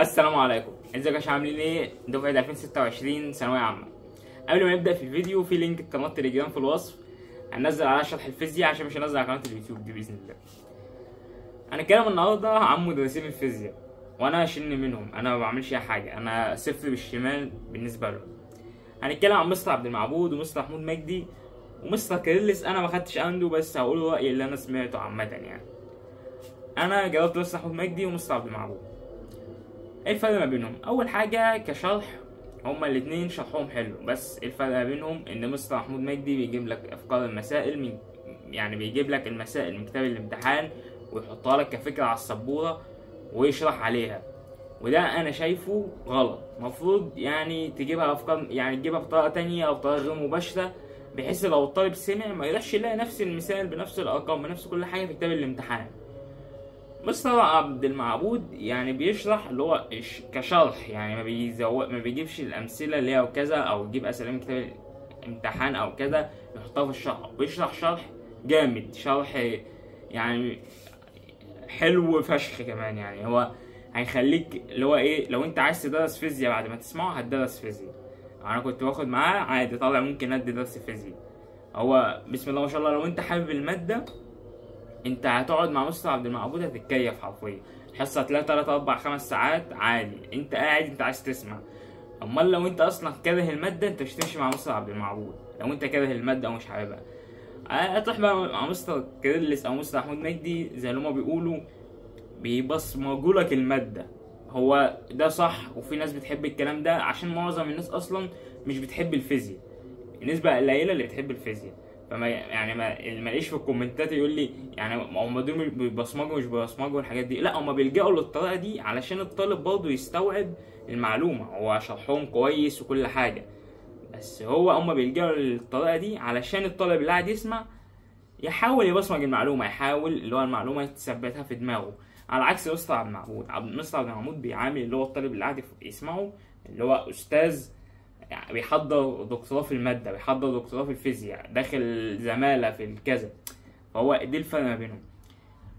السلام عليكم، ازيكم يا شباب؟ عاملين ايه؟ دفعة 2026 ثانوية عامة. قبل ما نبدأ في الفيديو، في لينك قناة تليجرام في الوصف، هننزل على شرح الفيزياء عشان مش هنزل على قناة اليوتيوب دي بإذن الله. هنتكلم النهارده عن مدرسين الفيزياء، وانا شن منهم، انا ما بعملش اي حاجة، انا صفر بالشمال بالنسبة لهم. هنتكلم عن مستر عبد المعبود ومستر محمود مجدي ومستر كيرلس. انا ما خدتش عنده، بس هقول رأيي اللي انا سمعته عامة يعني. انا جربت مستر محمود مجدي ومستر عبد المعبود. ايه الفرق ما بينهم؟ اول حاجه كشرح، هما الاتنين شرحهم حلو، بس الفرق ما بينهم ان مستر محمود مجدي بيجيب لك افكار المسائل من، يعني بيجيب لك المسائل من كتاب الامتحان ويحطها لك كفكره على السبوره ويشرح عليها، وده انا شايفه غلط. مفروض يعني تجيبها افكار، يعني تجيبها بطريقه تانية او بطريقه غير مباشره، بحيث لو الطالب سمع ما يروحش يلاقي نفس المثال بنفس الارقام بنفس كل حاجه في كتاب الامتحان. مستر عبد المعبود يعني بيشرح اللي هو كشرح، يعني ما بيجيبش الامثله اللي هي او كذا، او يجيب اسئله من كتاب الامتحان او كذا يحطها في الشرح. بيشرح شرح جامد، شرح يعني حلو فشخ كمان. يعني هو هيخليك اللي هو ايه، لو انت عايز تدرس فيزياء بعد ما تسمعه هتدرس فيزياء. انا كنت باخد معاه عادي، طالع ممكن ادي درس فيزياء. هو بسم الله ما شاء الله، لو انت حابب الماده انت هتقعد مع مستر عبد المعبود هتتكيف حرفيا. الحصه هتلاقي 3 4 5 ساعات عادي، انت قاعد انت عايز تسمع. امال لو انت اصلا كاره الماده انت مش هتمشي مع مستر عبد المعبود. لو انت كاره الماده او مش حاببها هتروح بقى مع مستر كيرلس او مستر محمود مجدي، زي اللي هما بيقولوا بيبصمجوا لك الماده. هو ده صح، وفي ناس بتحب الكلام ده عشان معظم الناس اصلا مش بتحب الفيزياء، النسبه قليله اللي بتحب الفيزياء. فما يعني ما لقيش في الكومنتات يقول لي يعني هم دول بيبصمجوا مش بيبصمجوا الحاجات دي. لا، هم بيلجأوا للطريقه دي علشان الطالب برضه يستوعب المعلومه. هو شرحهم كويس وكل حاجه، بس هم بيلجأوا للطريقه دي علشان الطالب اللي قاعد يسمع يحاول يبصمج المعلومه، يحاول اللي هو المعلومه يثبتها في دماغه. على عكس مستر عبد المعبود. مستر عبد المعبود بيعامل اللي هو الطالب اللي قاعد يسمعه اللي هو استاذ، يعني بيحضر دكتوراه في المادة، بيحضر دكتوراه في الفيزياء، داخل زمالة في الكذا. فهو دي الفرق ما بينهم.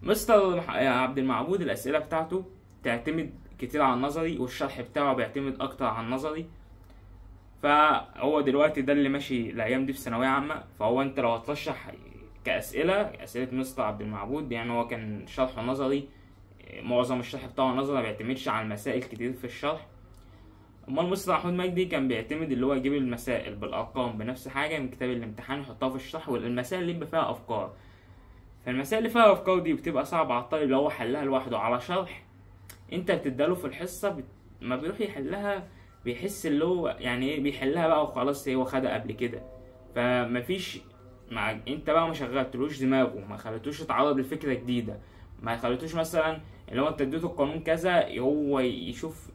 مستر عبد المعبود الأسئلة بتاعته تعتمد كتير على النظري، والشرح بتاعه بيعتمد أكتر على النظري. فهو دلوقتي ده اللي ماشي الأيام دي في ثانوية عامة. فهو أنت لو هترشح أسئلة مستر عبد المعبود، يعني هو كان شرحه نظري، معظم الشرح بتاعه نظري، ما بيعتمدش على المسائل كتير في الشرح. امال مستر محمود مجدي كان بيعتمد اللي هو يجيب المسائل بالارقام بنفس حاجه من كتاب الامتحان يحطها في الشرح، والمسائل اللي بيبقى فيها افكار. فالمسائل اللي فيها افكار دي بتبقى صعبه على الطالب لو هو حلها لوحده على شرح. انت بتداله في الحصه ما بيروح يحلها بيحس اللي هو يعني ايه، بيحلها بقى وخلاص هو خدها قبل كده. فمفيش انت بقى ما شغلتلوش دماغه، ما خليتوش يتعرض لفكره جديده، ما خليتوش مثلا اللي هو انت اديته القانون كذا هو يشوف،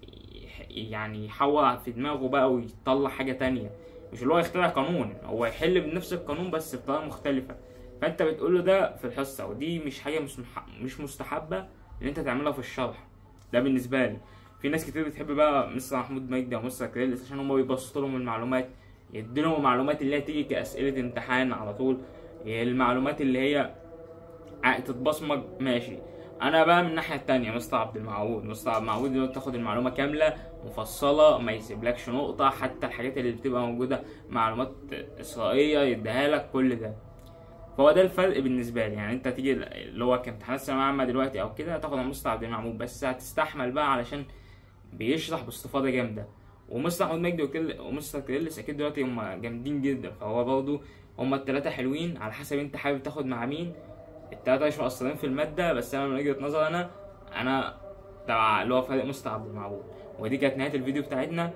يعني يحور في دماغه بقى ويطلع حاجة تانية. مش اللي هو يخترع قانون، هو يحل بنفس القانون بس بطريقة مختلفة. فانت بتقوله ده في الحصة، ودي مش حاجة مش مستحبة ان انت تعملها في الشرح. ده بالنسبة لي. في ناس كتير بتحب بقى مستر محمود مجدي او مستر كيرلس عشان هما بيبسطوا لهم المعلومات، يديلهم المعلومات اللي هي تيجي كأسئلة امتحان على طول، المعلومات اللي هي تتبصمج ماشي. انا بقى من الناحيه التانية مستر عبد المعبود اللي تاخد المعلومه كامله مفصله، ما يسيبلكش نقطه، حتى الحاجات اللي بتبقى موجوده معلومات اسرائيليه يديها لك كل ده. فهو ده الفرق بالنسبه لي. يعني انت تيجي اللي هو كامتحانات ثانويه عامه دلوقتي او كده هتاخد على مستر عبد المعبود، بس هتستحمل بقى علشان بيشرح باستفاضه جامده. ومستر محمود مجدي ومستر كيرلس اكيد دلوقتي هم جامدين جدا. فهو برضه هم الثلاثه حلوين على حسب انت حابب تاخد مع مين. التلاتة مش مقصرين في المادة، بس أنا من وجهة نظري أنا تبع اللي هو فريق مستر عبد المعبود. ودي كانت نهاية الفيديو بتاعتنا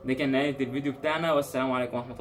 دي كانت نهاية الفيديو بتاعنا، والسلام عليكم ورحمة الله.